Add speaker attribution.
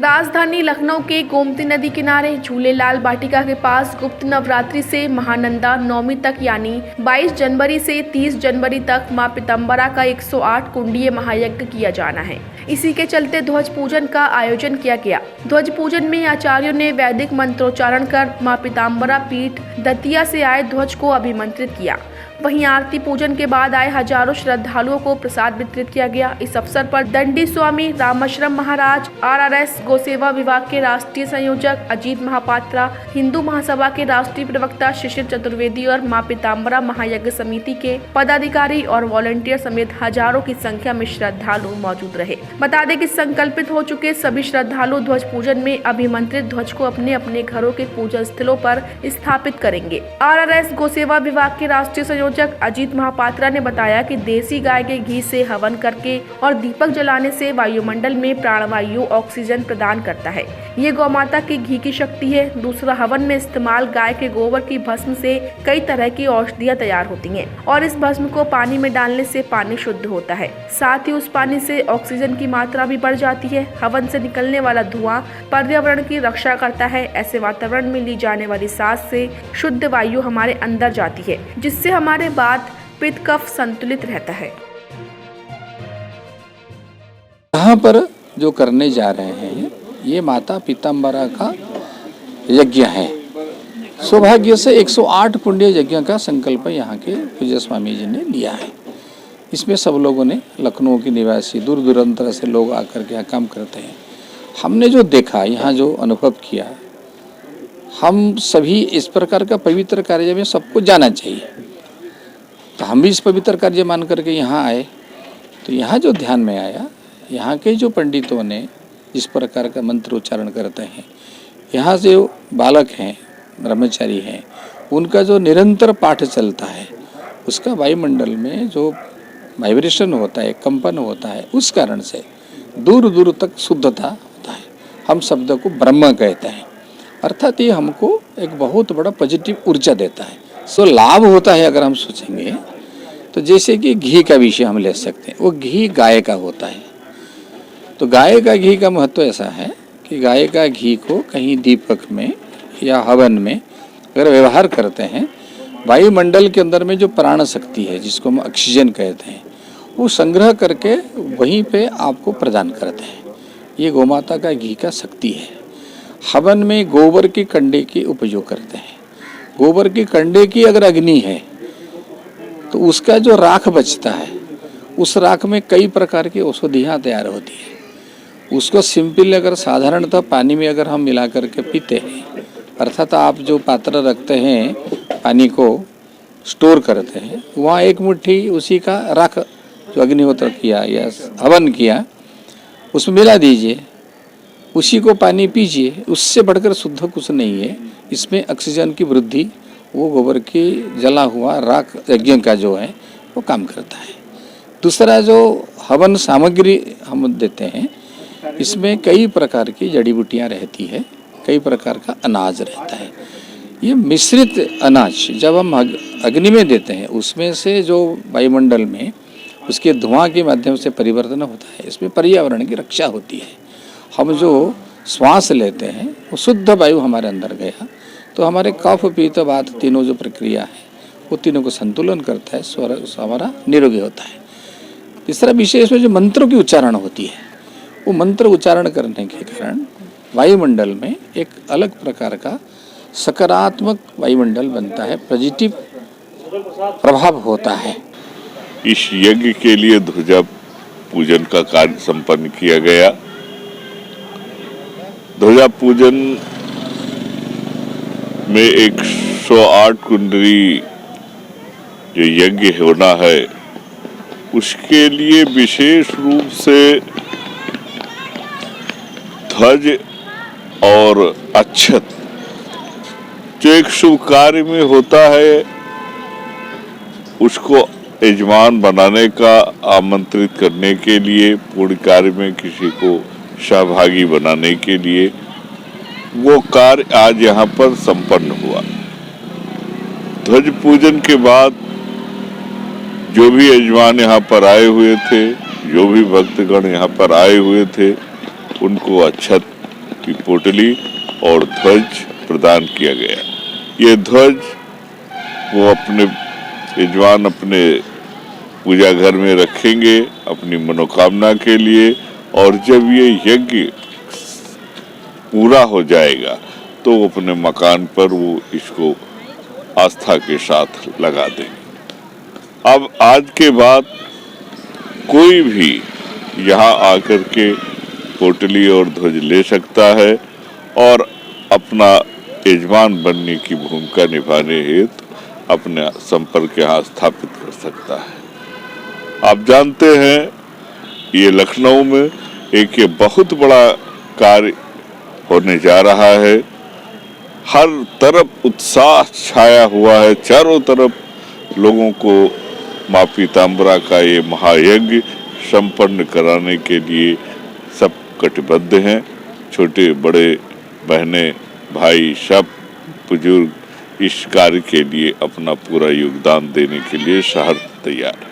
Speaker 1: राजधानी लखनऊ के गोमती नदी किनारे झूलेलाल वाटिका के पास गुप्त नवरात्रि से महानंदा नवमी तक यानी 22 जनवरी से 30 जनवरी तक मां पीताम्बरा का 108 कुंडीय महायज्ञ किया जाना है। इसी के चलते ध्वज पूजन का आयोजन किया गया। ध्वज पूजन में आचार्यों ने वैदिक मंत्रोच्चारण कर मां पीताम्बरा पीठ दतिया से आए ध्वज को अभिमंत्रित किया। वहीं आरती पूजन के बाद आए हजारों श्रद्धालुओं को प्रसाद वितरित किया गया। इस अवसर पर दंडी स्वामी रामाश्रम महाराज, आरआरएस गौसेवा विभाग के राष्ट्रीय संयोजक अजीत महापात्रा, हिंदू महासभा के राष्ट्रीय प्रवक्ता शिशिर चतुर्वेदी और मां पीताम्बरा महायज्ञ समिति के पदाधिकारी और वॉलंटियर समेत हजारों की संख्या में श्रद्धालु मौजूद रहे। बता दें कि संकल्पित हो चुके सभी श्रद्धालु ध्वज पूजन में अभिमंत्रित ध्वज को अपने अपने घरों के पूजा स्थलों पर स्थापित करेंगे। आरआरएस गौसेवा विभाग के राष्ट्रीय संयोजक अजीत महापात्रा ने बताया कि देसी गाय के घी से हवन करके और दीपक जलाने से वायुमंडल में प्राणवायु ऑक्सीजन प्रदान करता है। ये गौमाता की घी की शक्ति है। दूसरा, हवन में इस्तेमाल गाय के गोबर की भस्म से कई तरह की औषधियाँ तैयार होती हैं और इस भस्म को पानी में डालने से पानी शुद्ध होता है। साथ ही उस पानी से ऑक्सीजन की मात्रा भी बढ़ जाती है। हवन से निकलने वाला धुआं पर्यावरण की रक्षा करता है। ऐसे वातावरण में ली जाने वाली सांस से शुद्ध वायु हमारे अंदर जाती है, जिससे हमारे बाद पित्त कफ संतुलित रहता है।
Speaker 2: यहाँ पर जो करने जा रहे हैं ये माता पीताम्बरा का यज्ञ है। सौभाग्य से 108 पुण्य यज्ञ का संकल्प यहाँ के पूज्य स्वामी जी ने लिया है। इसमें सब लोगों ने, लखनऊ के निवासी, दूर दूरांतर से लोग आकर के यहाँ काम करते हैं। हमने जो देखा, यहाँ जो अनुभव किया, हम सभी इस प्रकार का पवित्र कार्य में सबको जाना चाहिए। तो हम भी इस पवित्र कार्य मान करके यहाँ आए। तो यहाँ जो ध्यान में आया, यहाँ के जो पंडितों ने जिस प्रकार का मंत्र उच्चारण करते हैं, यहाँ से जो बालक हैं, ब्रह्मचारी हैं, उनका जो निरंतर पाठ चलता है, उसका वायुमंडल में जो वाइब्रेशन होता है, कंपन होता है, उस कारण से दूर दूर तक शुद्धता होता है। हम शब्द को ब्रह्म कहते हैं, अर्थात ये हमको एक बहुत बड़ा पॉजिटिव ऊर्जा देता है। सो लाभ होता है। अगर हम सोचेंगे तो जैसे कि घी का विषय हम ले सकते हैं, वो घी गाय का होता है। तो गाय का घी का महत्व ऐसा है कि गाय का घी को कहीं दीपक में या हवन में अगर व्यवहार करते हैं, वायुमंडल के अंदर में जो प्राण शक्ति है, जिसको हम ऑक्सीजन कहते हैं, वो संग्रह करके वहीं पे आपको प्रदान करते हैं। ये गौमाता का घी का शक्ति है। हवन में गोबर के कंडे की उपयोग करते हैं। गोबर के कंडे की अगर अग्नि है तो उसका जो राख बचता है, उस राख में कई प्रकार की औषधियाँ तैयार होती है। उसको सिंपल अगर साधारणतः पानी में अगर हम मिला करके पीते हैं, अर्थात आप जो पात्र रखते हैं, पानी को स्टोर करते हैं, वहाँ एक मुट्ठी उसी का राख जो अग्निहोत्र किया या हवन किया, उसमें मिला दीजिए, उसी को पानी पीजिए। उससे बढ़कर शुद्ध कुछ नहीं है। इसमें ऑक्सीजन की वृद्धि, वो गोबर की जला हुआ राख यज्ञ का जो है वो काम करता है। दूसरा, जो हवन सामग्री हम देते हैं, इसमें कई प्रकार की जड़ी बूटियाँ रहती है, कई प्रकार का अनाज रहता है। ये मिश्रित अनाज जब हम अग्नि में देते हैं, उसमें से जो वायुमंडल में उसके धुआं के माध्यम से परिवर्तन होता है। इसमें पर्यावरण की रक्षा होती है। हम जो श्वास लेते हैं वो शुद्ध वायु हमारे अंदर गया तो हमारे कफ पित्त वात तीनों जो प्रक्रिया है वो तीनों को संतुलन करता है, स्वर हमारा निरोगी होता है। तीसरा विषय, इसमें जो मंत्रों की उच्चारण होती है, वो मंत्र उच्चारण करने के कारण वायुमंडल में एक अलग प्रकार का सकारात्मक वायुमंडल बनता है, पॉजिटिव प्रभाव होता है।
Speaker 3: इस यज्ञ के लिए ध्वजा पूजन का कार्य संपन्न किया गया। ध्वजा पूजन में 108 कुंडली जो यज्ञ होना है, उसके लिए विशेष रूप से ध्वज और अक्षत जो एक शुभ कार्य में होता है, उसको यजमान बनाने का, आमंत्रित करने के लिए, पूर्ण कार्य में किसी को सहभागी बनाने के लिए वो कार्य आज यहाँ पर संपन्न हुआ। ध्वज पूजन के बाद जो भी यजमान यहाँ पर आए हुए थे, जो भी भक्तगण यहाँ पर आए हुए थे, उनको अक्षत की पोटली और ध्वज प्रदान किया गया। ये ध्वज वो अपने यजमान अपने पूजा घर में रखेंगे अपनी मनोकामना के लिए, और जब ये यज्ञ पूरा हो जाएगा तो अपने मकान पर वो इसको आस्था के साथ लगा देंगे। अब आज के बाद कोई भी यहाँ आकर के पोटली और ध्वज ले सकता है और अपना यजमान बनने की भूमिका निभाने हेतु अपने संपर्क यहाँ स्थापित कर सकता है। आप जानते हैं ये लखनऊ में एक ये बहुत बड़ा कार्य होने जा रहा है। हर तरफ उत्साह छाया हुआ है, चारों तरफ लोगों को माँ पीताम्बरा का ये महायज्ञ संपन्न कराने के लिए सब कटिबद्ध हैं। छोटे बड़े बहनें भाई सब बुजुर्ग इस कार्य के लिए अपना पूरा योगदान देने के लिए सहर्ष तैयार है।